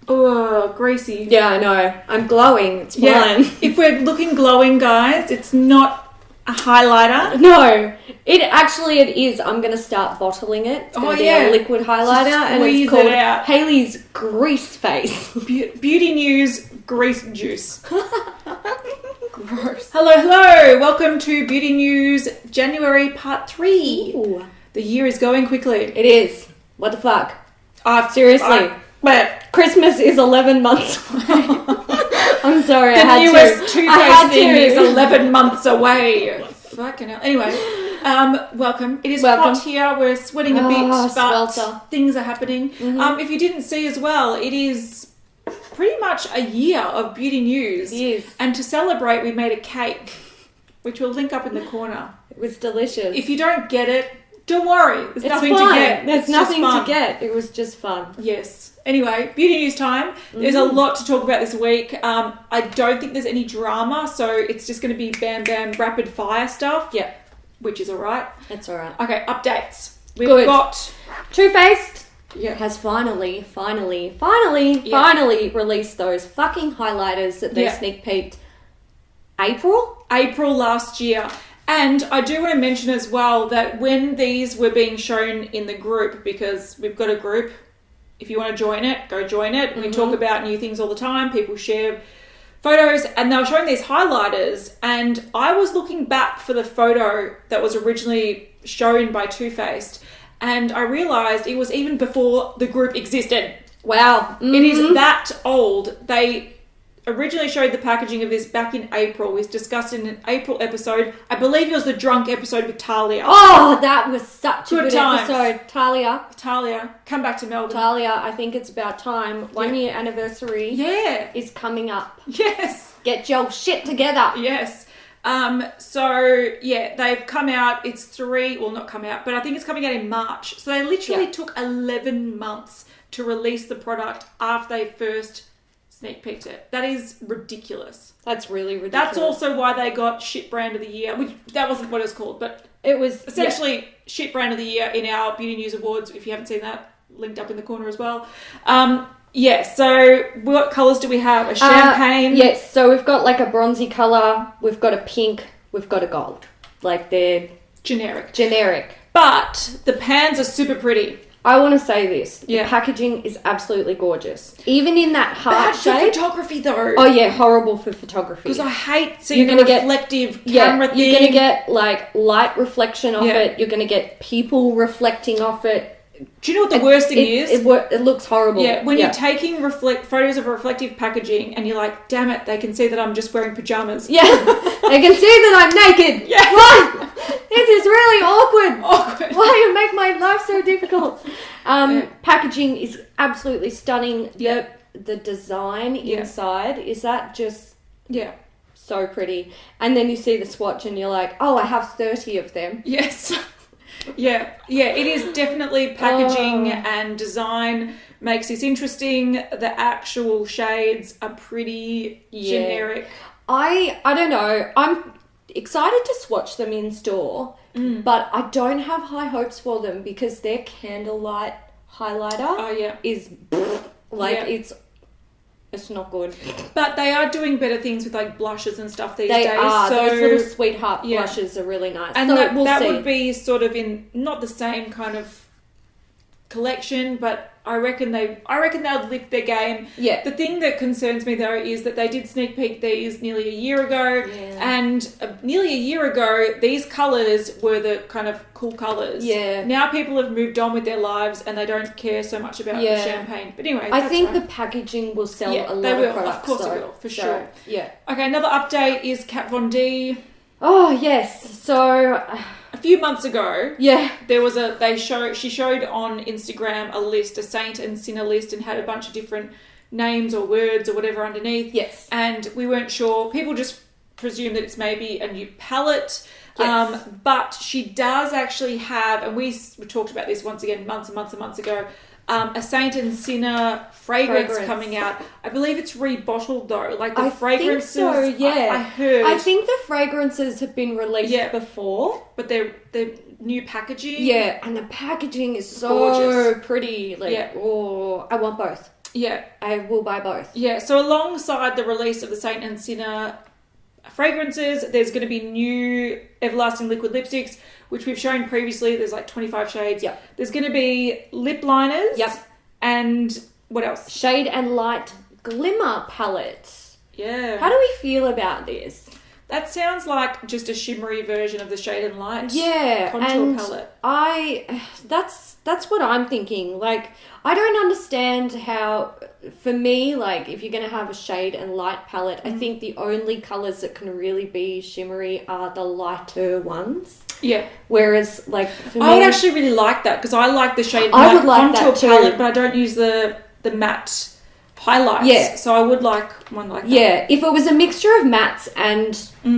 Oh, greasy. Yeah, I know. I'm glowing. It's fine. Yeah. If we're looking glowing, guys, it's not a highlighter. No, it is. I'm going to start bottling it. It's going to be a liquid highlighter, and it's called Hailey's Grease Face. Beauty News Grease Juice. Gross. Hello. Welcome to Beauty News January Part 3. Ooh. The year is going quickly. It is. What the fuck? Seriously. But Christmas is 11 months away. I'm sorry, the newest Too-Faced thing is 11 months away. Fucking hell. Anyway, welcome. It is hot here. We're sweating a bit, but things are happening. Mm-hmm. If you didn't see as well, it is pretty much a year of beauty news. Yes. And to celebrate, we made a cake, which we'll link up in the corner. It was delicious. If you don't get it, don't worry. There's nothing fun. to get. There's nothing to get. It was just fun. Yes. Anyway, beauty news time. There's a lot to talk about this week. I don't think there's any drama, so it's just going to be bam, bam, rapid fire stuff. Yeah. Which is all right. That's all right. Okay, updates. We've Good. got... Too Faced Yeah. has finally released those fucking highlighters that they sneak peeked April last year. And I do want to mention as well that when these were being shown in the group, because we've got a group, if you want to join it, go join it. We talk about new things all the time. People share photos, and they were showing these highlighters, and I was looking back for the photo that was originally shown by Too Faced, and I realised it was even before the group existed. Wow. Mm-hmm. It is that old. They originally showed the packaging of this back in April. We discussed in an April episode. I believe it was the drunk episode with Talia. Oh, that was such a good times. episode. Talia, come back to Melbourne. Talia, I think it's about time. 1 year anniversary is coming up. Yes. Get your shit together. Yes. So, they've come out. It's 3, well, not come out, but I think it's coming out in March. So they literally took 11 months to release the product after they first sneak peeked it. That is ridiculous. That's really ridiculous. That's also why they got Shit Brand of the Year, which that wasn't what it was called, but it was essentially Shit Brand of the Year in our Beauty News Awards. If you haven't seen that, linked up in the corner as well. So what colours do we have? A champagne? Yes, so we've got like a bronzy colour, we've got a pink, we've got a gold. Like they're generic. But the pans are super pretty. I want to say this. The packaging is absolutely gorgeous. Even in that heart shape. Bad for photography though. Oh yeah, horrible for photography. Because I hate seeing the reflective camera thing. You're going to get like light reflection off it. You're going to get people reflecting off it. Do you know what the worst thing is? It looks horrible. Yeah, when you're taking photos of reflective packaging and you're like, damn it, they can see that I'm just wearing pajamas. Yeah, they can see that I'm naked. Yeah. What? This is really awkward. Why you make my life so difficult? Packaging is absolutely stunning. Yeah. The design inside, is that just so pretty? And then you see the swatch and you're like, oh, I have 30 of them. Yes. Yeah, it is definitely packaging and design makes this interesting. The actual shades are pretty generic. I don't know. I'm excited to swatch them in store, but I don't have high hopes for them because their candlelight highlighter is it's not good. But they are doing better things with like blushes and stuff these days. They are. So, those little sweetheart blushes are really nice. And so that would be sort of in not the same kind of collection, but I reckon they'll lift their game. Yeah. The thing that concerns me though is that they did sneak peek these nearly a year ago, and nearly a year ago these colours were the kind of cool colours. Yeah. Now people have moved on with their lives and they don't care so much about the champagne. But anyway, I think the packaging will sell a lot of products. Of course it will, for sure. Yeah. Okay, another update is Kat Von D. Oh yes. So a few months ago, there was she showed on Instagram a list, a saint and sinner list, and had a bunch of different names or words or whatever underneath. Yes. And we weren't sure. People just presume that it's maybe a new palette. Yes. But she does actually have, and we talked about this once again months and months and months ago, a Saint and Sinner fragrance coming out. I believe it's rebottled though. Like the fragrances. I think so, I heard. I think the fragrances have been released before, but they're new packaging. Yeah, and the packaging is so gorgeous, pretty. Like, oh, I want both. Yeah. I will buy both. Yeah, so alongside the release of the Saint and Sinner fragrances, there's going to be new Everlasting Liquid lipsticks, which we've shown previously. There's like 25 shades. Yep. There's going to be lip liners. Yep. And what else? Shade and Light Glimmer palette. Yeah. How do we feel about this? That sounds like just a shimmery version of the Shade and Light contour and palette. That's what I'm thinking. Like, I don't understand how, for me, like, if you're going to have a Shade and Light palette, I think the only colours that can really be shimmery are the lighter ones. Yeah. Whereas, like, for me... I would actually really like that, because I like the Shade and Light contour palette, but I don't use the matte highlights. Yeah. So I would like one like that. Yeah. If it was a mixture of mattes and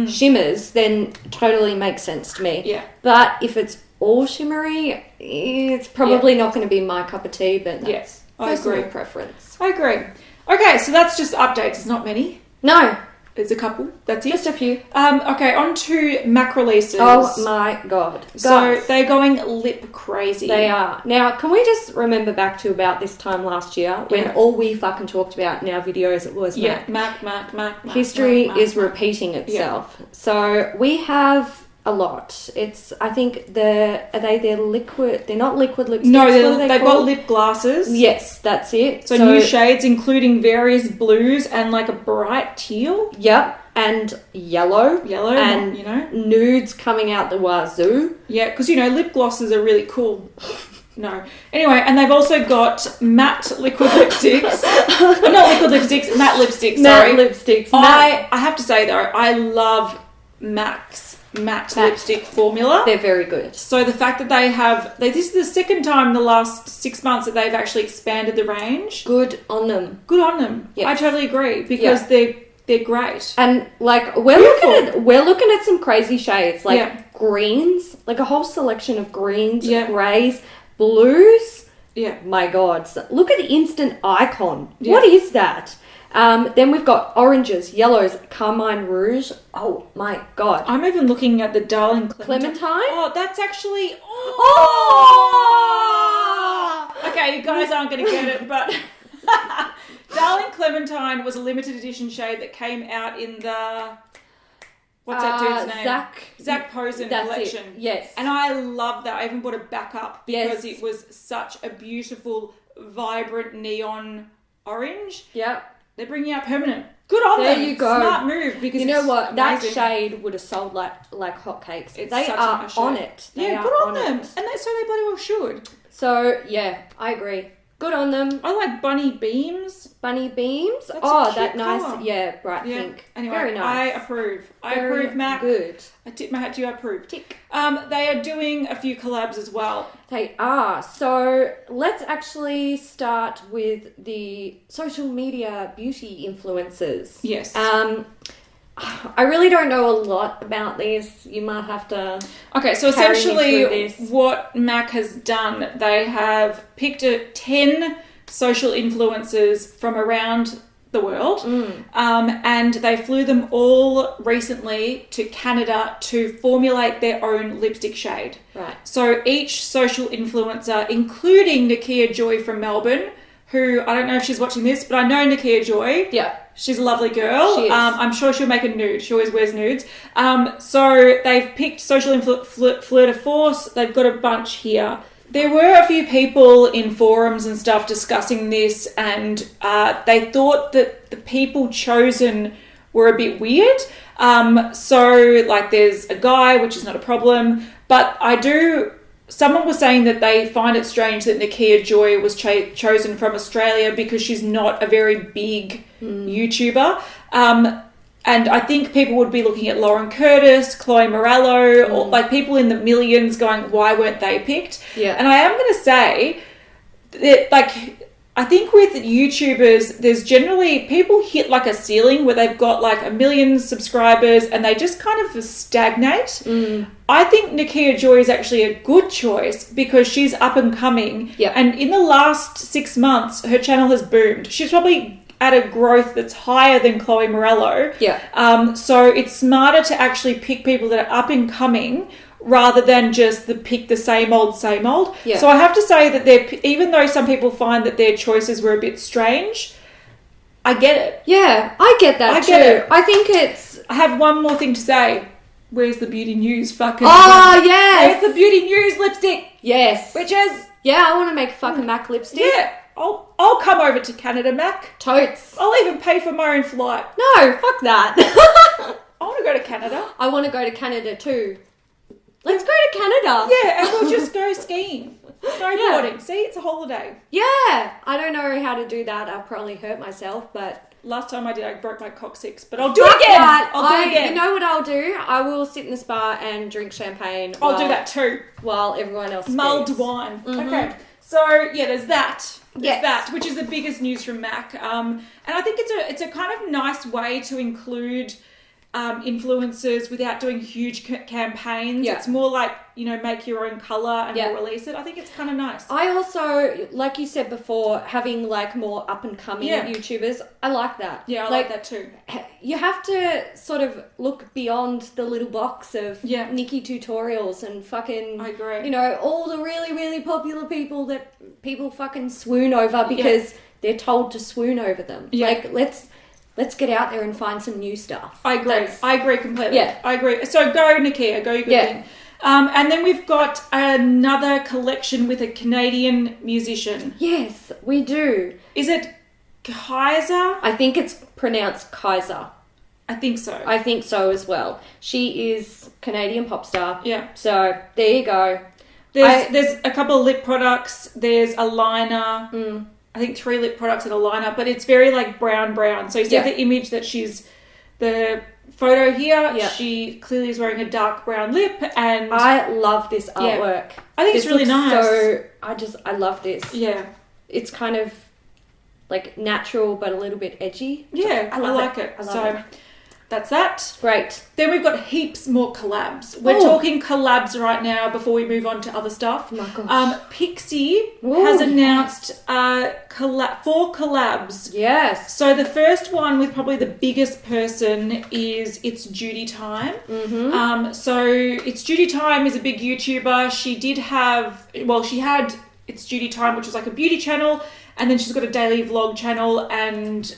shimmers, then totally makes sense to me. Yeah. But if it's all shimmery, it's probably not going to be my cup of tea, but that's personal preference. I agree. Okay, so that's just updates. It's not many. No. There's a couple. That's it. Just a few. Okay, on to MAC releases. Oh my God. So they're going lip crazy. They are. Now, can we just remember back to about this time last year when all we fucking talked about in our videos was MAC. MAC. History is repeating itself. Yeah. So we have a lot. It's, I think, they're liquid? They're not liquid lipsticks. No, they've got lip glasses. Yes, that's it. So new shades, including various blues and like a bright teal. Yep. And yellow. And, nudes coming out the wazoo. Yeah, because, lip glosses are really cool. No. Anyway, and they've also got matte liquid lipsticks. Not liquid lipsticks, matte lipsticks, sorry. Matte lipsticks. I have to say, though, I love MAC's matte lipstick formula. They're very good. So the fact that this is the second time in the last 6 months that they've actually expanded the range. Good on them. Yes. I totally agree, because they're great. And like we're looking at some crazy shades, like greens, like a whole selection of greens, greys, blues. Yeah. My God. So look at Instant Icon. Yeah. What is that? Then we've got oranges, yellows, carmine rouge. Oh my God. I'm even looking at the Darling Clementine. Oh, that's actually... Okay, you guys aren't going to get it, but... Darling Clementine was a limited edition shade that came out in the... What's that dude's name? Zach Posen collection. Yes. And I love that. I even bought a backup because it was such a beautiful, vibrant neon orange. Yep. They're bringing out permanent. Good on them. There you go. Smart move, because you know what? amazing. That shade would have sold like hotcakes. They are on it. Yeah, good on them. And so they bloody well should. So yeah, I agree. Good on them. I like bunny beams. Bunny beams? That's that nice. Colour. Yeah, bright pink. Anyway, very nice. I approve. I approve, Mac. Good. I tip my hat to you. I approve. Tick. They are doing a few collabs as well. They are. So let's actually start with the social media beauty influencers. Yes. I really don't know a lot about this. You might have to... Okay, so essentially what MAC has done, they have picked 10 social influencers from around the world, and they flew them all recently to Canada to formulate their own lipstick shade. Right. So each social influencer, including Nakia Joy from Melbourne, who, I don't know if she's watching this, but I know Nakia Joy. Yeah. She's a lovely girl. She is. I'm sure she'll make a nude. She always wears nudes. So they've picked social fleur de force. They've got a bunch here. There were a few people in forums and stuff discussing this, and they thought that the people chosen were a bit weird. So, like, there's a guy, which is not a problem, but someone was saying that they find it strange that Nakia Joy was chosen from Australia because she's not a very big YouTuber. And I think people would be looking at Lauren Curtis, Chloe Morello, or like people in the millions going, why weren't they picked? Yeah. And I am going to say that, like, I think with YouTubers, there's generally people hit like a ceiling where they've got like 1 million subscribers and they just kind of stagnate. I think Nakia Joy is actually a good choice because she's up and coming. Yeah. And in the last 6 months, her channel has boomed. She's probably at a growth that's higher than Chloe Morello. Yeah. So it's smarter to actually pick people that are up and coming rather than just pick the same old. Yeah. So I have to say that even though some people find that their choices were a bit strange, I get it. Yeah, I get that too. Get it. I think it's... I have one more thing to say. Where's the Beauty News fucking... Oh, yes! Where's the Beauty News lipstick? Yes. Bitches! Yeah, I want to make a fucking MAC lipstick. Yeah. I'll come over to Canada, Mac. Totes. I'll even pay for my own flight. No, fuck that. I want to go to Canada. I want to go to Canada too. Let's go to Canada. Yeah, and we'll just go skiing. Snowboarding. Yeah. See, it's a holiday. Yeah. I don't know how to do that. I'll probably hurt myself, but... Last time I did, I broke my coccyx, but I'll do it again. I'll do it again. You know what I'll do? I will sit in the spa and drink champagne. I'll do that too. While everyone else mulled speaks. wine. Mm-hmm. Okay. So, yeah, there's that. Yes. That, which is the biggest news from MAC. And I think it's a kind of nice way to include influencers without doing huge campaigns. Yeah. It's more like, make your own colour and we'll release it. I think it's kind of nice. I also, like you said before, having like more up and coming YouTubers, I like that. Yeah, I like that too. You have to sort of look beyond the little box of Nikki tutorials and fucking, I agree. All the really, really popular people that people fucking swoon over because they're told to swoon over them. Yeah. Like, let's get out there and find some new stuff. I agree. I agree completely. Yeah. I agree. So go, Nakia. Go, your good thing. And then we've got another collection with a Canadian musician. Yes, we do. Is it Kaiser? I think it's pronounced Kaiser. I think so. I think so as well. She is Canadian pop star. Yeah. So there you go. There's a couple of lip products. There's a liner. I think 3 lip products and a liner, but it's very like brown. So you see the image that the photo here, she clearly is wearing a dark brown lip, and I love this artwork. I think it's really nice. So I love this. Yeah. It's kind of like natural but a little bit edgy. Yeah, I like it. That's that. Great. Then we've got heaps more collabs. We're talking collabs right now before we move on to other stuff. Oh my gosh. Pixi has announced 4 collabs. Yes. So the first one with probably the biggest person is It's Judy Time. Mm-hmm. So It's Judy Time is a big YouTuber. She had It's Judy Time, which was like a beauty channel, and then she's got a daily vlog channel, and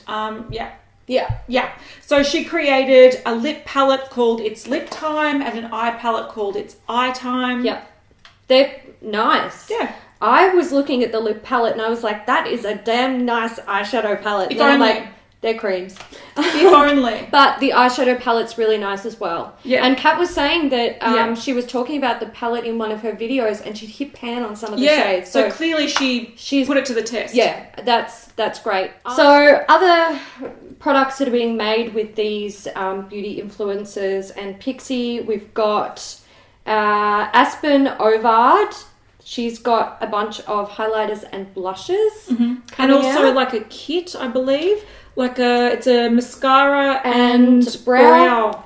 Yeah. So she created a lip palette called It's Lip Time and an eye palette called It's Eye Time. Yep. They're nice. Yeah. I was looking at the lip palette and I was like, that is a damn nice eyeshadow palette. If and only. I'm like, they're creams. If only. But the eyeshadow palette's really nice as well. Yeah. And Kat was saying that she was talking about the palette in one of her videos and she'd hit pan on some of the shades. So clearly she's put it to the test. Yeah, that's great. So other products that are being made with these beauty influencers and Pixi, we've got Aspen Ovard. She's got a bunch of highlighters and blushes. Mm-hmm. And also like a kit, I believe. It's a mascara and brow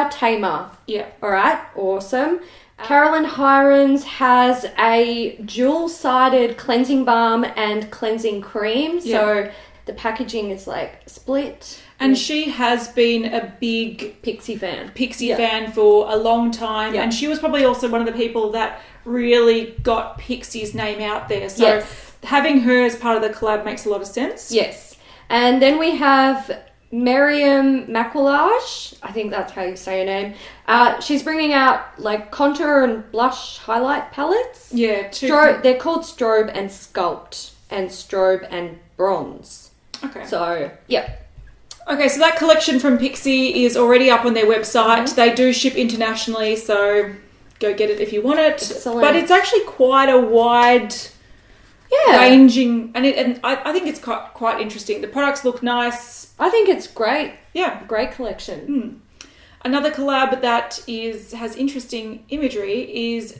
tamer. Yeah. All right. Awesome. Carolyn Hirons has a dual-sided cleansing balm and cleansing cream. Yeah. So the packaging is like split. And she has been a big Pixi fan for a long time. Yeah. And she was probably also one of the people that really got Pixi's name out there. So having her as part of the collab makes a lot of sense. Yes. And then we have Miriam Maquillage. I think that's how you say her name. She's bringing out like contour and blush highlight palettes. Yeah. They're called Strobe and Sculpt and Strobe and Bronze. Okay. So, yeah. Okay, so that collection from Pixi is already up on their website. Mm-hmm. They do ship internationally, so go get it if you want it. Excellent. But it's actually quite a wide... ranging, and I think it's quite interesting. The products look nice. I think it's great. Yeah. Great collection. Another collab that has interesting imagery is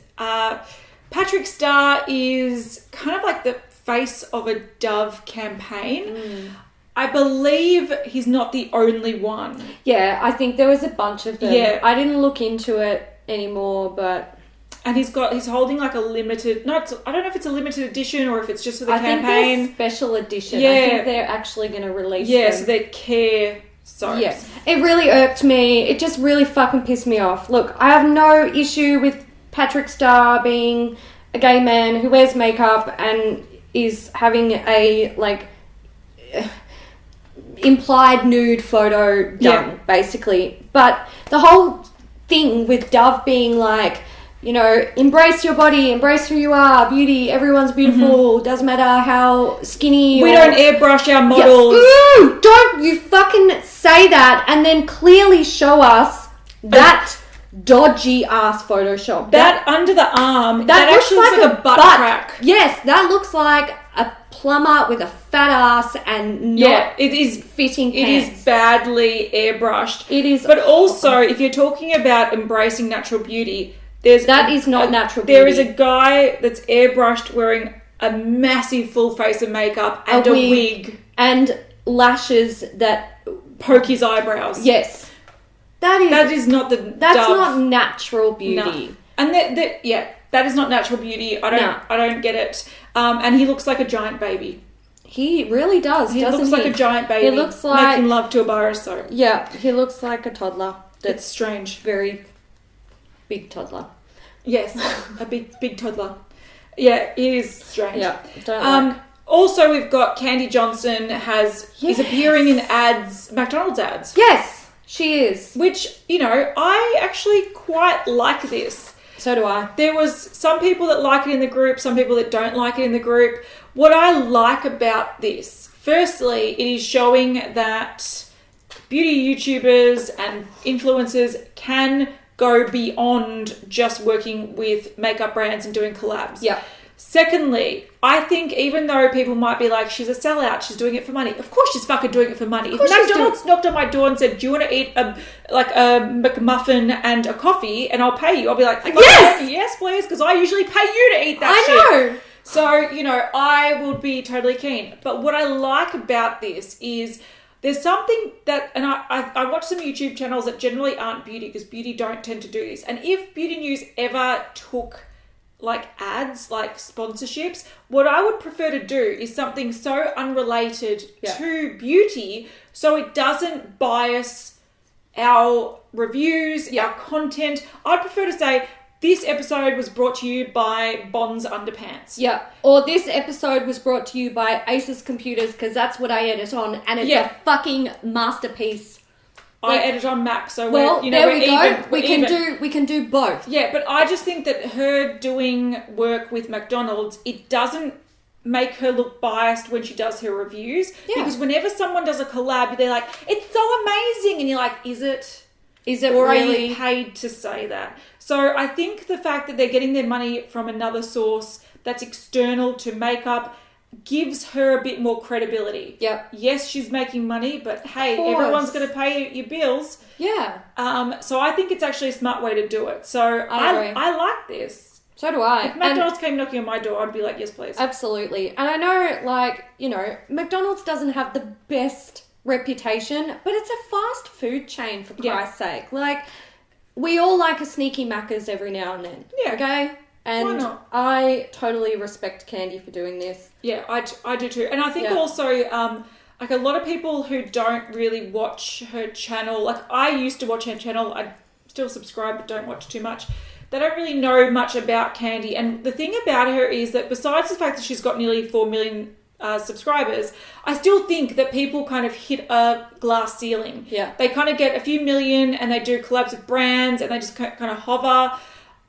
Patrick Star is kind of like the face of a Dove campaign. I believe he's not the only one. Yeah, I think there was a bunch of them. Yeah. I didn't look into it anymore, but... And he's holding like a limited... I don't know if it's a limited edition or if it's just for the campaign. I think they're special edition. Yeah. I think they're actually going to release them. Yeah, so they're care soaps. Yes. It really irked me. It just really fucking pissed me off. Look, I have no issue with Patrick Star being a gay man who wears makeup and is having a, like, implied nude photo done, basically. But the whole thing with Dove being like, you know, embrace your body, embrace who you are, beauty, everyone's beautiful, doesn't matter how skinny we don't airbrush our models. Don't you fucking say that and then clearly show us that dodgy ass Photoshop. That under the arm, that actually looks like a butt crack. Yes, that looks like a plumber with a fat ass and not it is fitting pants. It is badly airbrushed. It is. But also, if you're talking about embracing natural beauty, that is not natural beauty. There is a guy that's airbrushed wearing a massive full face of makeup and a wig. And lashes that poke his eyebrows. Yes. That is not not natural beauty. No. And that is not natural beauty. I don't get it. And he looks like a giant baby. He really does. He looks like a giant baby. He looks like making love to a bar of soap. Yeah, he looks like a toddler. That's strange. Very big toddler. Yes, a big toddler. Yeah, it is strange. Yeah, don't like. Also, we've got Candy Johnson is appearing in ads, McDonald's ads. Yes, she is. Which, you know, I actually quite like this. So do I. There was some people that like it in the group, some people that don't like it in the group. What I like about this, firstly, it is showing that beauty YouTubers and influencers can go beyond just working with makeup brands and doing collabs. Yeah. Secondly, I think even though people might be like, she's a sellout, she's doing it for money. Of course she's fucking doing it for money. If McDonald's knocked on my door and said, do you want to eat a McMuffin and a coffee and I'll pay you? I'll be like, yes please, because I usually pay you to eat that shit. I know. So, you know, I would be totally keen. But what I like about this is there's something that, and I watch some YouTube channels that generally aren't beauty because beauty don't tend to do this. And if Beauty News ever took like ads, like sponsorships, what I would prefer to do is something so unrelated to beauty so it doesn't bias our reviews, our content. I'd prefer to say, this episode was brought to you by Bond's Underpants. Yeah. Or this episode was brought to you by Asus Computers because that's what I edit on and it's a fucking masterpiece. I edit on Mac, so there we go. We can do both. Yeah, but I just think that her doing work with McDonald's, it doesn't make her look biased when she does her reviews. Yeah. Because whenever someone does a collab, they're like, it's so amazing. And you're like, is it? Is it or really? Are you paid to say that? So I think the fact that they're getting their money from another source that's external to makeup gives her a bit more credibility. Yep. Yes, she's making money, but hey, everyone's going to pay your bills. Yeah. So I think it's actually a smart way to do it. So I like this. So do I. If McDonald's came knocking on my door, I'd be like, yes, please. Absolutely. And I know, like, you know, McDonald's doesn't have the best reputation, but it's a fast food chain, for Christ's sake. Like, we all like a sneaky Macca's every now and then. Yeah. Okay? And why not? I totally respect Candy for doing this. Yeah, I do too. And I think also, like a lot of people who don't really watch her channel, like I used to watch her channel, I still subscribe but don't watch too much. They don't really know much about Candy. And the thing about her is that besides the fact that she's got nearly 4 million subscribers, I still think that people kind of hit a glass ceiling. Yeah. They kind of get a few million and they do collabs with brands and they just kind of hover.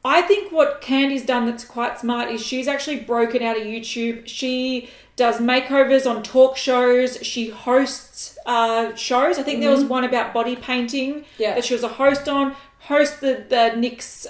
I think what Candy's done that's quite smart is she's actually broken out of YouTube. She does makeovers on talk shows. She hosts shows. I think there was one about body painting that she was a host on. Hosted the Nick's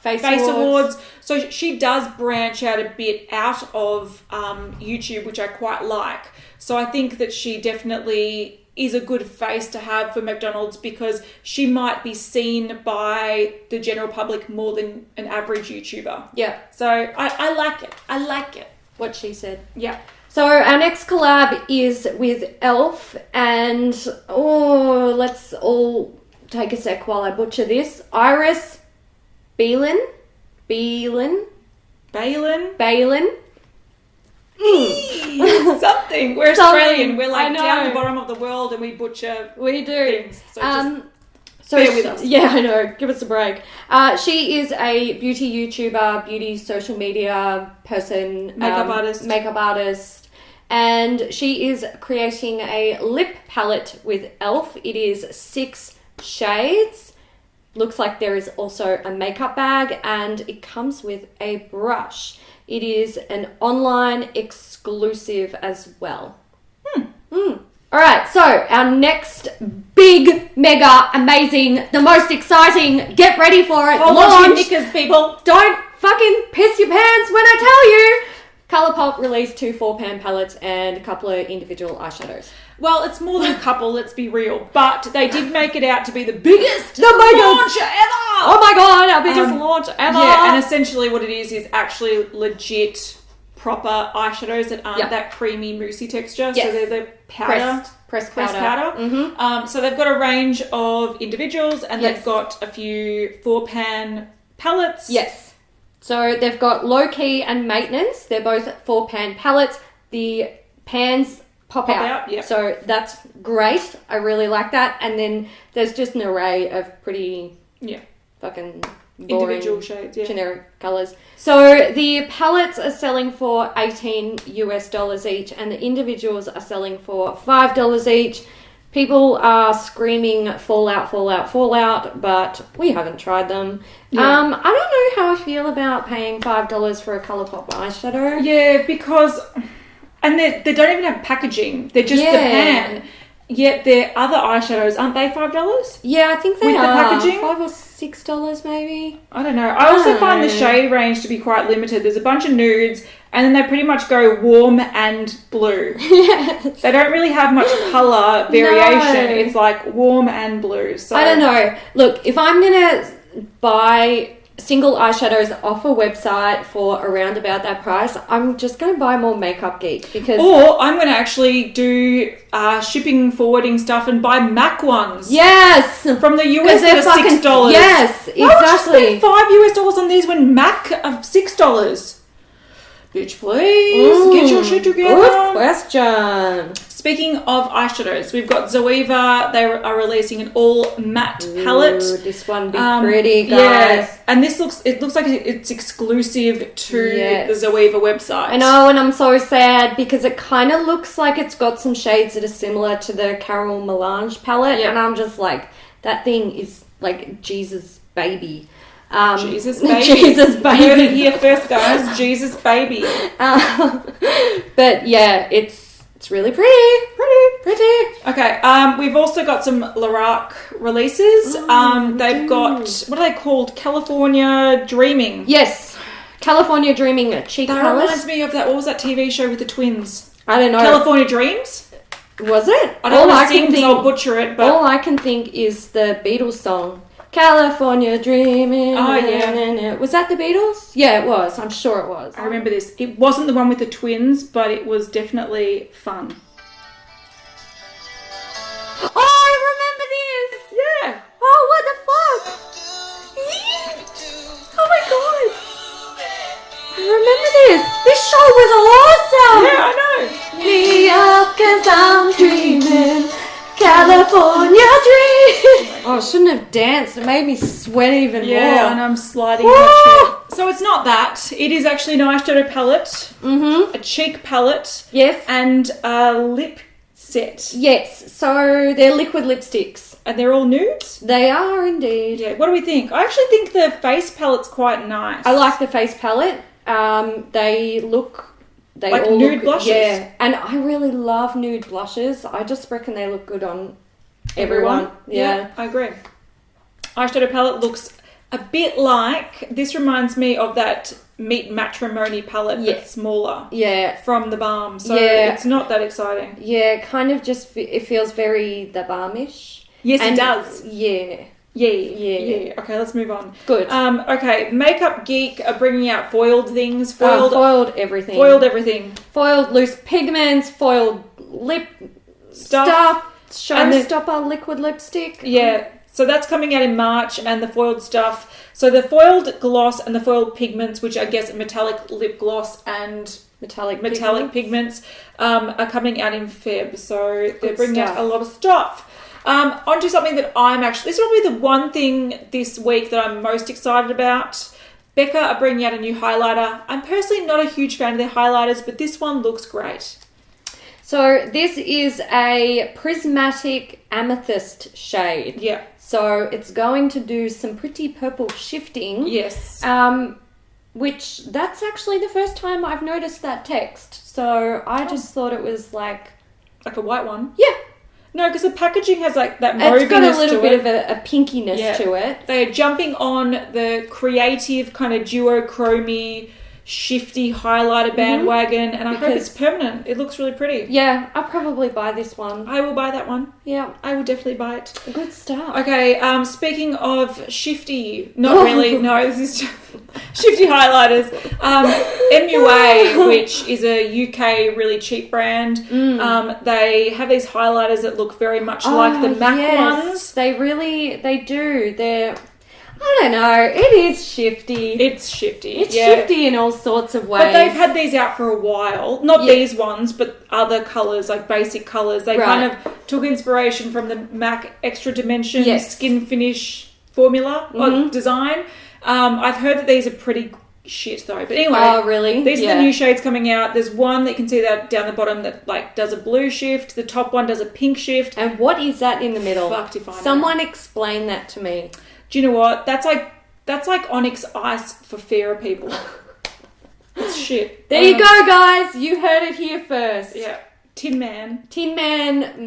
Face Awards. So she does branch out a bit out of YouTube, which I quite like. So I think that she definitely is a good face to have for McDonald's because she might be seen by the general public more than an average YouTuber. Yeah. So I like it. I like it. What she said. Yeah. So our next collab is with Elf and let's all take a sec while I butcher this. Iris Balin. Something. We're Australian. We're like down the bottom of the world and we butcher things. So So bear with us. Yeah, I know. Give us a break. She is a beauty YouTuber, beauty social media person, Makeup artist, and she is creating a lip palette with e.l.f. It is 6 shades. Looks like there is also a makeup bag, and it comes with a brush. It is an online exclusive as well. All right, so our next big, mega, amazing, the most exciting, get ready for it, Hold on to your knickers, people. Don't fucking piss your pants when I tell you. Colourpop released 2 4-pan palettes and a couple of individual eyeshadows. Well, it's more than a couple, let's be real. But they did make it out to be the biggest launch ever! Oh my god, our biggest launch ever! Yeah, and essentially what it is actually legit, proper eyeshadows that aren't that creamy, moussey texture. Yes. So they're the powder. Pressed powder. Mm-hmm. So they've got a range of individuals and they've got a few 4-pan palettes. Yes. So they've got low key and maintenance. They're both 4-pan palettes. The pans pop out. Yep. So that's great. I really like that. And then there's just an array of pretty fucking boring, individual shades, generic colours. So the palettes are selling for $18 each, and the individuals are selling for $5 each. People are screaming Fallout, Fallout, Fallout, but we haven't tried them. Yeah. I don't know how I feel about paying $5 for a Colourpop eyeshadow. Yeah, because... And they don't even have packaging. They're just the pan. Yet their other eyeshadows, aren't they $5? Yeah, I think they With are. the packaging? $5 or $6 maybe. I don't know. I also find the shade range to be quite limited. There's a bunch of nudes, and then they pretty much go warm and blue. Yes. They don't really have much colour variation. No. It's like warm and blue. So I don't know. Look, if I'm going to buy single eyeshadows off a website for around about that price, I'm just going to buy more Makeup Geek because... Or I'm going to actually do shipping, forwarding stuff and buy MAC ones. Yes! From the US that are $6. Yes, exactly. Why would you spend $5 on these when MAC are $6? Bitch, please. Get your shit together. Good question. Speaking of eyeshadows, we've got Zoeva. They are releasing an all matte palette. Ooh, this one be pretty, guys. Yeah, and this looks like it's exclusive to the Zoeva website. I know, and I'm so sad because it kind of looks like it's got some shades that are similar to the Caramel Melange palette, and I'm just like, that thing is like Jesus baby. Jesus baby. Jesus baby. You heard it here first, guys. Jesus baby. But yeah, it's really pretty. Okay, we've also got some Lorac releases. They've got, what are they called? California Dreaming. Yes, California Dreaming cheek that colours. Reminds me of that. What was that TV show with the twins? I don't know. California Dreams. Was it? I don't want to sing because I'll butcher it. But all I can think is the Beatles song. California Dreaming. Oh, yeah. Was that the Beatles? Yeah, it was. I'm sure it was. I remember this. It wasn't the one with the twins, but it was definitely fun. Oh, I remember this! Yeah. Oh, what the fuck? Oh my god. I remember this. This show was awesome. Yeah, I know. Me up 'cause I'm dreaming. California Dream. Oh, I shouldn't have danced. It made me sweat even more. Yeah, and I'm sliding in my chair. So it's not that. It is actually an eyeshadow palette, a cheek palette, yes, and a lip set. Yes, so they're liquid lipsticks. And they're all nudes? They are indeed. Yeah, what do we think? I actually think the face palette's quite nice. I like the face palette. They like all nude look, blushes. Yeah, and I really love nude blushes. I just reckon they look good on everyone. Yeah, I agree. Eyeshadow palette looks a bit like, this reminds me of that Meet Matrimony palette, but smaller. Yeah. From the Balm. So it's not that exciting. Yeah, kind of just, it feels very the Balm-ish. Yes, it does. Yeah. Yeah. Okay, let's move on. Good. Okay, Makeup Geek are bringing out foiled things. Foiled everything. Foiled everything. Foiled loose pigments, foiled lip stuff. Showstopper liquid lipstick. Yeah, so that's coming out in March, and the foiled stuff. So the foiled gloss and the foiled pigments, which I guess metallic lip gloss and metallic pigments, are coming out in Feb. So they're bringing out a lot of stuff. Onto something that this is probably the one thing this week that I'm most excited about. Becca are bringing out a new highlighter. I'm personally not a huge fan of their highlighters, but this one looks great. So this is a prismatic amethyst shade. Yeah. So it's going to do some pretty purple shifting. Yes. Which that's actually the first time I've noticed that text. So I just thought it was like a white one. Yeah. No, because the packaging has like that mauviness to it. It's got a little bit of a pinkiness to it. They are jumping on the creative kind of duochrome shifty highlighter bandwagon, and I hope it's permanent. It looks really pretty. Yeah, I'll probably buy this one. I will buy that one. Yeah. I will definitely buy it. Good stuff. Okay, speaking of shifty, not really, no, this is just shifty highlighters. MUA, which is a UK really cheap brand, they have these highlighters that look very much like the MAC ones. They do. I don't know. It is shifty. It's shifty. It's shifty in all sorts of ways. But they've had these out for a while. Not these ones, but other colours, like basic colours. They kind of took inspiration from the MAC Extra Dimension skin finish formula or design. I've heard that these are pretty shit though. But anyway. Oh, really? These are the new shades coming out. There's one that you can see that down the bottom that like does a blue shift. The top one does a pink shift. And what is that in the middle? Fuck if I know. Someone explain that to me. Do you know what? That's like Onyx Ice for fairer people. It's shit. There you go, guys. You heard it here first. Yeah. Tin Man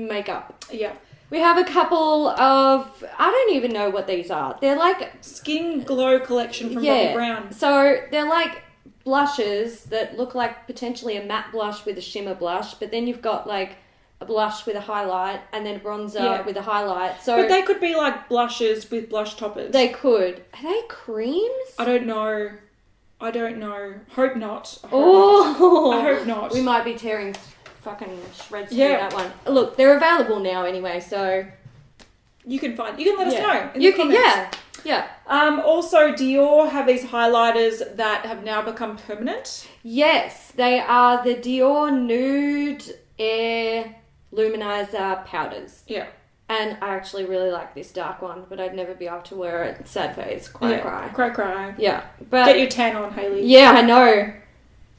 makeup. Yeah. We have a couple of... I don't even know what these are. They're like... Skin Glow collection from Bobbi Brown. So they're like blushes that look like potentially a matte blush with a shimmer blush. But then you've got like... a blush with a highlight and then a bronzer with a highlight. So, but they could be like blushes with blush toppers. They could. Are they creams? I don't know. Hope not. I hope not. We might be tearing fucking shreds through that one. Look, they're available now anyway, so you can let us know in the comments. Yeah. Also, Dior have these highlighters that have now become permanent. Yes, they are the Dior Nude Air Luminizer powders. Yeah. And I actually really like this dark one, but I'd never be able to wear it. Sad face. Cry. Yeah. But get your tan on, Hailey. Yeah, I know.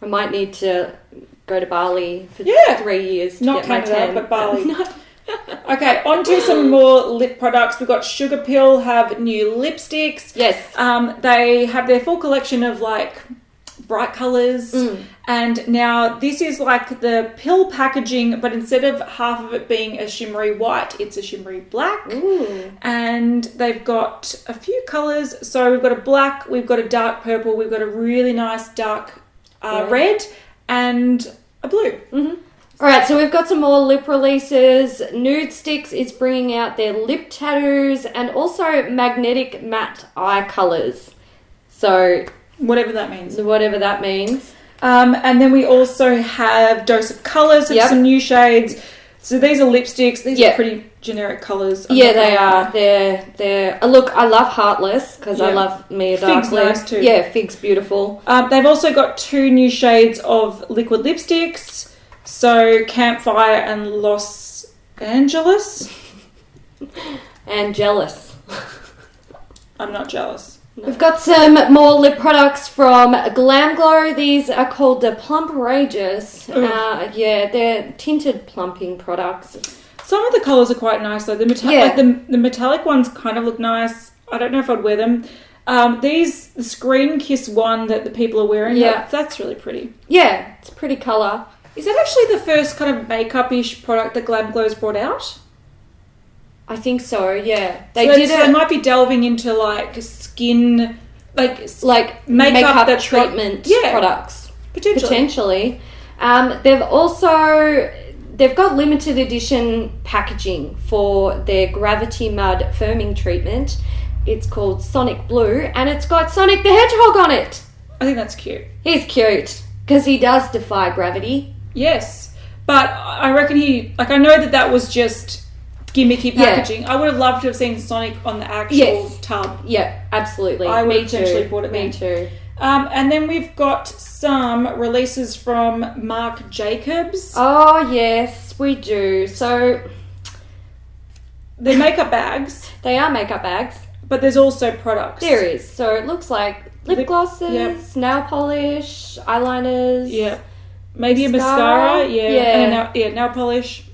I might need to go to Bali for 3 years to not get my Canada, tan. but Bali. Okay, on to some more lip products. We've got Sugar Pill have new lipsticks. Yes. They have their full collection of like bright colours. And now this is like the pill packaging, but instead of half of it being a shimmery white, it's a shimmery black. Ooh. And they've got a few colours. So we've got a black, we've got a dark purple, we've got a really nice dark red, and a blue. All right, so we've got some more lip releases. Nude Sticks is bringing out their lip tattoos and also magnetic matte eye colours. So... whatever that means. And then we also have Dose of Colours, some new shades. So these are lipsticks. These are pretty generic colours. Yeah, they are. They're. Look, I love Heartless because I love MUA Dior. Fig's nice too. Yeah, Fig's beautiful. They've also got 2 new shades of liquid lipsticks. So Campfire and Los Angeles. And Jealous. I'm not jealous. No. We've got some more lip products from Glam Glow. These are called the Plumperageous. They're tinted plumping products. Some of the colours are quite nice though. The metallic ones kind of look nice. I don't know if I'd wear them. The Screen Kiss one that the people are wearing, that's really pretty. Yeah, it's a pretty colour. Is that actually the first kind of makeup-ish product that Glam Glow's brought out? I think so, yeah. They might be delving into like skin, like makeup treatment products. Potentially. They've got limited edition packaging for their Gravity Mud firming treatment. It's called Sonic Blue and it's got Sonic the Hedgehog on it. I think that's cute. He's cute because he does defy gravity. Yes, but I reckon I know that was just gimmicky packaging. I would have loved to have seen Sonic on the actual tub. Yeah, absolutely. I would have potentially bought it. Me too. And then we've got some releases from Marc Jacobs. Oh yes, we do. So they're makeup bags, They are makeup bags. but there's also products. There is. So it looks like lip glosses, Yep. nail polish, eyeliners. Yeah. Maybe Mascara? a mascara. Yeah. Yeah. And nail polish.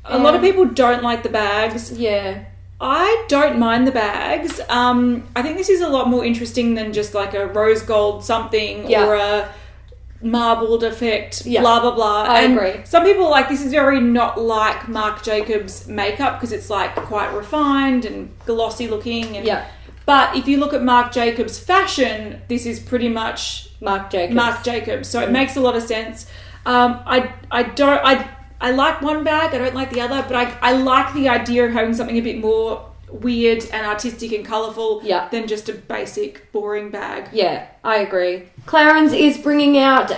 A lot of people don't like the bags. Yeah. I don't mind the bags. I think this is a lot more interesting than just like a rose gold something or a marbled effect, blah, blah, blah. I agree. Some people like, this is very not like Marc Jacobs makeup because it's like quite refined and glossy looking. And, but if you look at Marc Jacobs fashion, this is pretty much Marc Jacobs. So it makes a lot of sense. I like one bag, I don't like the other, but I like the idea of having something a bit more weird and artistic and colourful than just a basic, boring bag. Yeah, I agree. Clarins is bringing out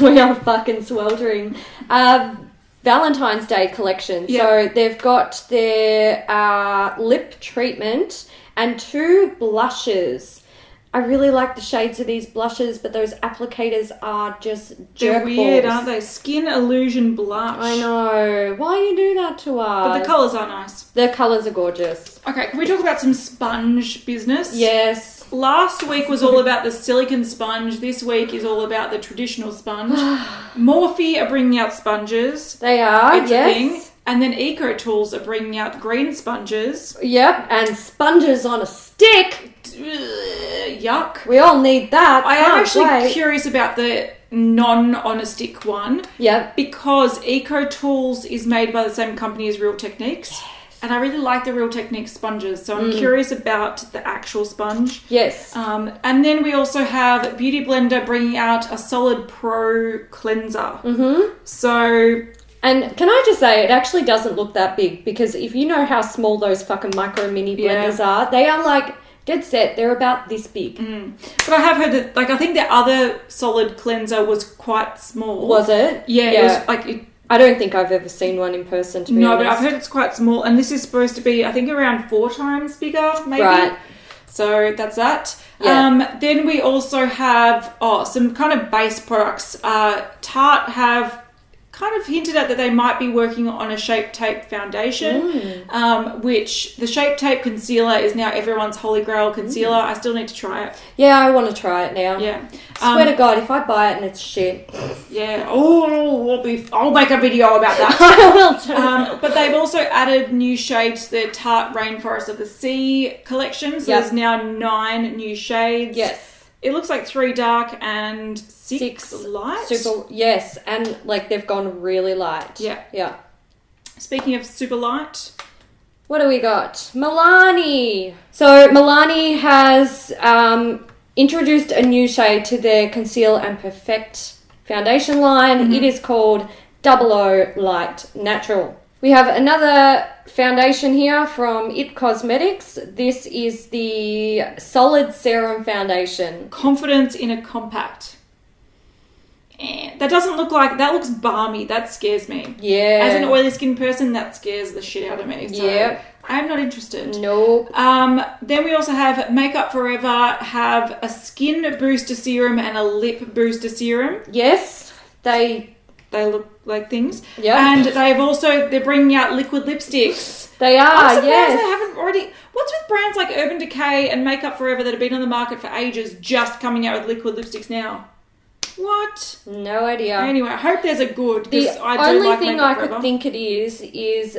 we are fucking sweltering, Valentine's Day collection. Yeah. So they've got their lip treatment and 2 blushes. I really like the shades of these blushes, but those applicators are just jerk They're weird, balls. aren't they? Skin Illusion Blush. I know. Why you do that to us? But the colours are nice. The colours are gorgeous. Okay, can we talk about some sponge business? Yes. Last week was all about the silicone sponge. This week is all about the traditional sponge. Morphe are bringing out sponges. They are, It's yes. a thing. And then Eco Tools are bringing out green sponges. Yep, and sponges on a stick. Yuck. We all need that. I am Can't actually wait. curious about the non-on-a-stick one. Yep. Because Eco Tools is made by the same company as Real Techniques. Yes. And I really like the Real Techniques sponges. So I'm curious about the actual sponge. Yes. And then we also have Beauty Blender bringing out a Solid Pro cleanser. Mm-hmm. So... And can I just say, it actually doesn't look that big, because if you know how small those fucking micro mini blenders are, they are like dead set. They're about this big. But I have heard that, like, I think the other solid cleanser was quite small. Was it? Yeah. It was like... I don't think I've ever seen one in person, to be honest. No, but I've heard it's quite small, and this is supposed to be, I think, around 4 times bigger, maybe. Right. So that's that. Yeah. Then we also have some kind of base products. Tarte have kind of hinted at that they might be working on a Shape Tape foundation, which the Shape Tape concealer is now everyone's holy grail concealer. I still need to try it. Yeah, I want to try it now. Yeah. Swear to God, if I buy it and it's shit. Yeah. I'll make a video about that. I will too. But they've also added new shades to their Tarte Rainforest of the Sea collection. So there's now 9 new shades. Yes. It looks like 3 dark and 6 light. Super, yes, and like they've gone really light. Yeah. Yeah. Speaking of super light, what do we got? Milani. So Milani has introduced a new shade to their Conceal and Perfect foundation line. It is called 00 Light Natural. We have another foundation here from IT Cosmetics. This is the Solid Serum Foundation. Confidence in a Compact. That doesn't look like... That looks balmy. That scares me. Yeah. As an oily skin person, that scares the shit out of me. So Yep. I'm not interested. Nope. Then we also have Makeup Forever have a skin booster serum and a lip booster serum. Yes, they look like things. Yeah. And they're bringing out liquid lipsticks. They are, I'm surprised yes. they haven't already... What's with brands like Urban Decay and Makeup Forever that have been on the market for ages just coming out with liquid lipsticks now? What? No idea. Anyway, I hope there's a good, The because I do only like thing Makeup I Forever. could think it is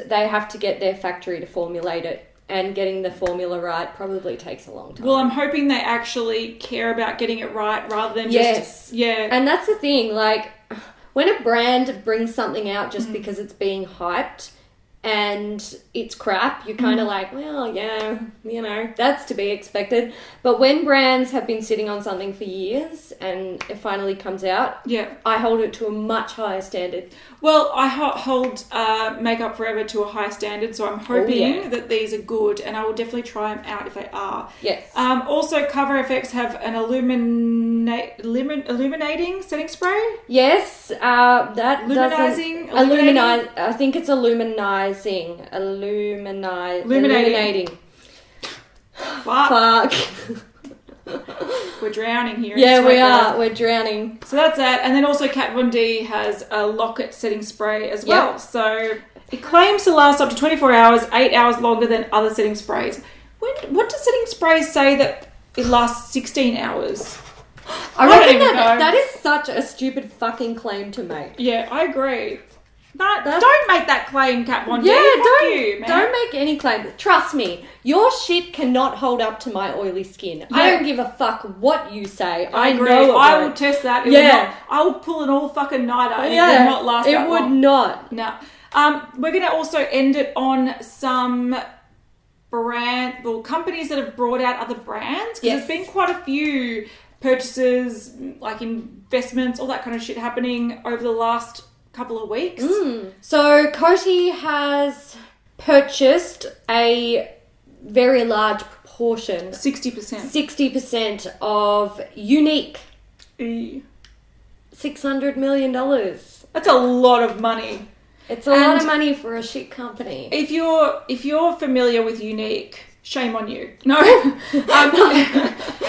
they have to get their factory to formulate it. And getting the formula right probably takes a long time. Well, I'm hoping they actually care about getting it right rather than just... Yes. Yeah. And that's the thing, like... When a brand brings something out just because it's being hyped and it's crap, you're kind of like, well, yeah, you know, that's to be expected. But when brands have been sitting on something for years and it finally comes out, I hold it to a much higher standard. Well, I hold Makeup Forever to a high standard, so I'm hoping that these are good, and I will definitely try them out if they are. Yes. Also, Cover FX have an illuminating setting spray. Yes, that Luminizing? I think it's illuminizing. Illuminating. Fuck. We're drowning here. Yeah, we are. We're drowning. So that's that. And then also Kat Von D has a Locket setting spray as well. Yep. So It claims to last up to 24 hours, 8 hours longer than other setting sprays. What does setting sprays say that it lasts 16 hours? I reckon that is such a stupid fucking claim to make. Yeah, I agree. But don't make that claim, Kat Von D. Don't make any claim. Trust me, your shit cannot hold up to my oily skin. Yeah. I don't give a fuck what you say. I agree. Know it I won't. will test that. I will pull an all fucking nighter and it will not last that long. It would not. No. We're going to also end it on some companies that have brought out other brands. Because there's been quite a few purchases, like investments, all that kind of shit happening over the last couple of weeks. So Coty has purchased a very large proportion, 60% of Unique. $600 million. That's a lot of money. It's a lot of money for a shit company. If you're familiar with Unique, shame on you. No.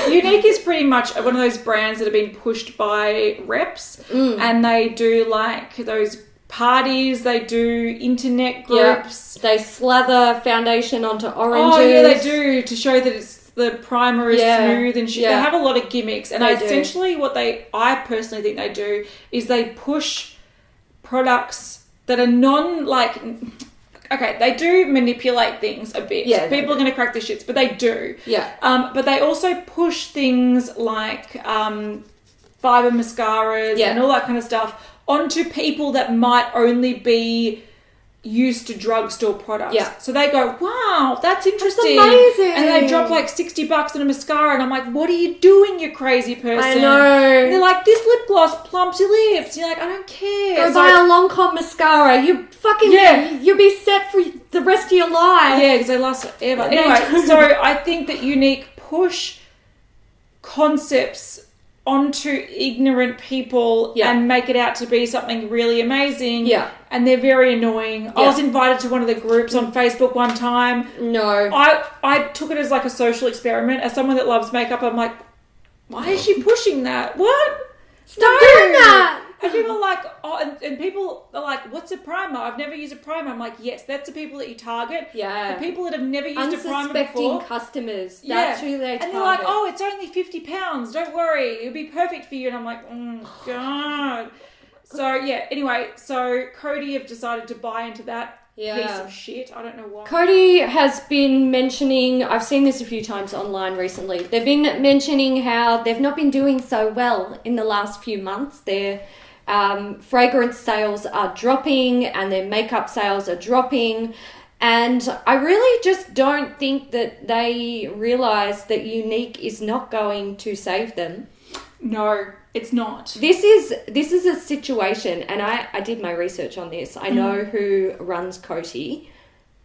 Unique is pretty much one of those brands that have been pushed by reps, and they do like those parties, they do internet groups. Yep. They slather foundation onto oranges. Oh yeah, they do, to show that the primer is smooth and shit. They have a lot of gimmicks, and essentially what I personally think they do is they push products that are okay, they do manipulate things a bit. Yeah, people are going to crack their shits, but they do. Yeah. But they also push things like fiber mascaras and all that kind of stuff onto people that might only be used to drugstore products. Yeah. So they go, wow, that's interesting. That's amazing. And they drop like $60 on a mascara, and I'm like, what are you doing, you crazy person? I know. And they're like, this lip gloss plumps your lips. You're like, I don't care. Go buy a Lancome mascara. You fucking you'll be set for the rest of your life. Yeah, because they last forever. Anyway, so I think that Unique push concepts onto ignorant people and make it out to be something really amazing. Yeah. And they're very annoying. I was invited to one of the groups on Facebook one time. No. I took it as like a social experiment. As someone that loves makeup, I'm like, why is she pushing that? What? Stop doing that. And people are like, and people are like, what's a primer? I've never used a primer. I'm like, yes, that's the people that you target. Yeah. The people that have never used a primer before. Unsuspecting customers. That's who they target. And they're like, oh, it's only £50. Don't worry. It'll be perfect for you. And I'm like, oh, God. So, anyway, so Coty have decided to buy into that piece of shit. I don't know why. Coty has been mentioning, I've seen this a few times online recently, they've been mentioning how they've not been doing so well in the last few months. Their fragrance sales are dropping and their makeup sales are dropping. And I really just don't think that they realise that Unique is not going to save them. No, it's not. This is a situation, and I did my research on this. I know who runs Coty.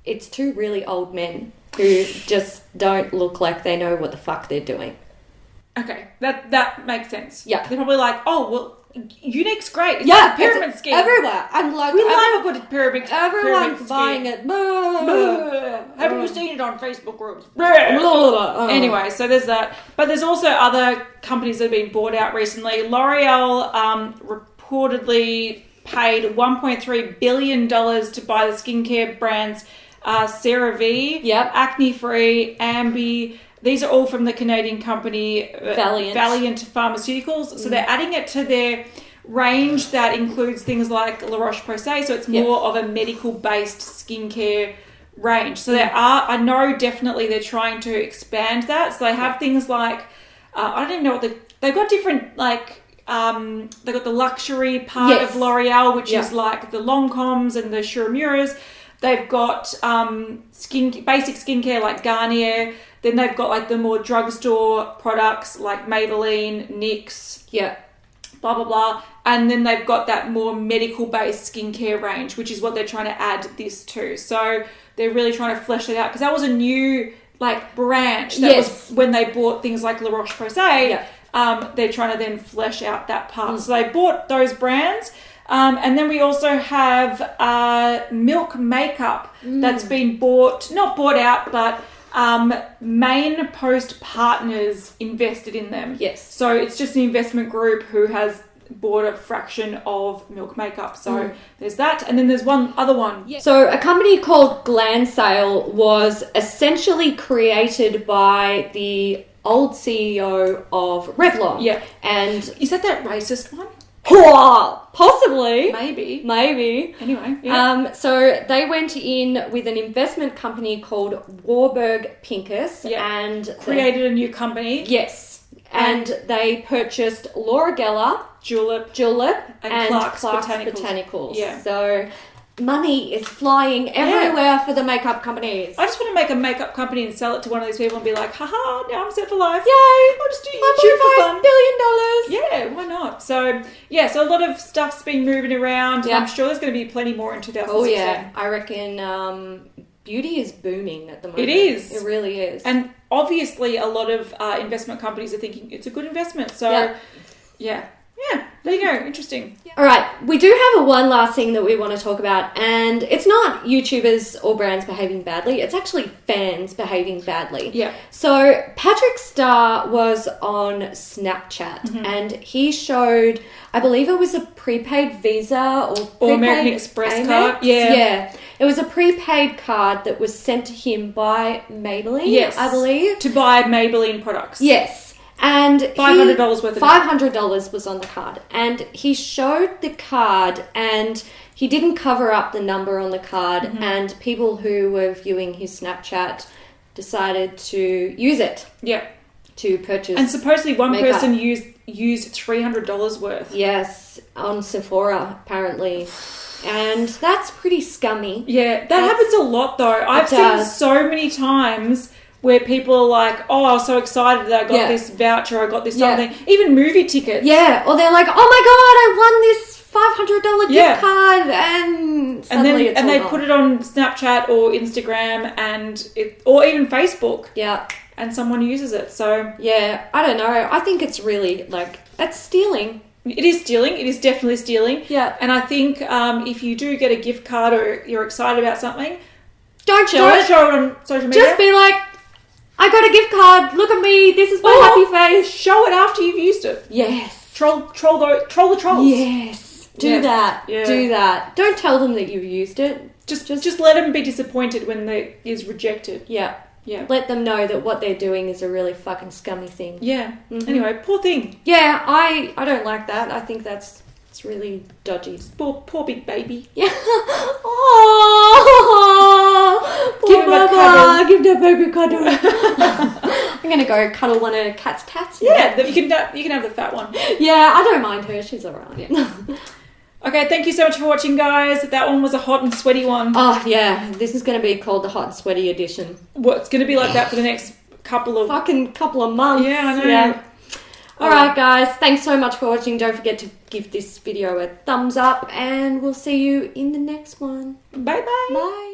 It's two really old men who just don't look like they know what the fuck they're doing. Okay, that makes sense. Yeah. They're probably like, oh, well, Unique's great. It's like a pyramid scheme. Everywhere. I'm like, we love a good pyramid scheme. Everyone's buying it. Haven't you seen it on Facebook groups? Anyway, so there's that. But there's also other companies that have been bought out recently. L'Oreal reportedly paid $1.3 billion to buy the skincare brands CeraVe, Acne Free, Ambi. These are all from the Canadian company Valiant Pharmaceuticals. So they're adding it to their range that includes things like La Roche-Posay. So it's more of a medical-based skincare range. So I know definitely they're trying to expand that. So they have things like, I don't even know they've got different, like, they've got the luxury part of L'Oreal, which is like the Lancomes and the Shuramuras. They've got basic skincare like Garnier. Then they've got like the more drugstore products like Maybelline, NYX, blah, blah, blah. And then they've got that more medical-based skincare range, which is what they're trying to add this to. So they're really trying to flesh it out because that was a new like branch. That was when they bought things like La Roche-Posay. They're trying to then flesh out that part. So they bought those brands. And then we also have Milk Makeup that's been not bought out, but Main Post Partners invested in them. Yes. So it's just an investment group who has bought a fraction of Milk Makeup. So there's that. And then there's one other one. Yeah. So a company called Glansale was essentially created by the old CEO of Revlon. Yeah. And Is that racist one? Possibly. Maybe. Anyway, yeah. So they went in with an investment company called Warburg Pincus and created a new company. Yes. And they purchased Laura Geller, Julep, and Clark's Botanicals. Botanicals. Yeah. So money is flying everywhere for the makeup companies. I just want to make a makeup company and sell it to one of these people and be like, haha, now I'm set for life. Yay! I'll just do YouTube for fun. $1.5 billion. Yeah, why not? So, so a lot of stuff's been moving around. Yeah. I'm sure there's going to be plenty more in 2016. Oh, yeah. I reckon beauty is booming at the moment. It is. It really is. And obviously a lot of investment companies are thinking it's a good investment. So, yeah, there you go. Interesting. All right, we do have one last thing that we want to talk about, and it's not YouTubers or brands behaving badly. It's actually fans behaving badly. Yeah. So Patrick Starr was on Snapchat, and he showed, I believe it was a prepaid Visa or American Express Amex? card. Yeah. It was a prepaid card that was sent to him by Maybelline, I believe. To buy Maybelline products. Yes. And $500 worth of $500 was on the card. And he showed the card and he didn't cover up the number on the card. And people who were viewing his Snapchat decided to use it. Yeah. To purchase. And supposedly one makeup. person used $300 worth. Yes, on Sephora, apparently. And that's pretty scummy. Yeah, that happens a lot though. I've seen so many times where people are like, oh, I was so excited that I got this voucher, I got this something. Even movie tickets. Yeah, or they're like, oh my God, I won this $500 gift card, and suddenly it's they put it on Snapchat or Instagram or even Facebook. Yeah. And someone uses it, so... Yeah, I don't know. I think it's really, that's stealing. It is stealing. It is definitely stealing. Yeah. And I think if you do get a gift card or you're excited about something... Don't show it on social media. Just be like, I got a gift card. Look at me. This is my happy face. Show it after you've used it. Yes. Troll the trolls. Yes. Do that. Yeah. Do that. Don't tell them that you've used it. Just let them be disappointed when it is rejected. Yeah. Yeah. Let them know that what they're doing is a really fucking scummy thing. Yeah. Anyway, poor thing. Yeah, I don't like that. I think it's really dodgy. Poor big baby. Yeah. Oh, give him a cuddle. Give that baby a cuddle. I'm gonna go cuddle one of Cat's cats. Yeah, you can have the fat one. Yeah, I don't mind her. She's alright. Yeah. Okay, thank you so much for watching, guys. That one was a hot and sweaty one. Oh yeah, this is gonna be called the hot and sweaty edition. Well, it's gonna be like that for the next couple of months. Yeah, I know. Yeah. Alright guys, thanks so much for watching. Don't forget to give this video a thumbs up and we'll see you in the next one. Bye bye. Bye.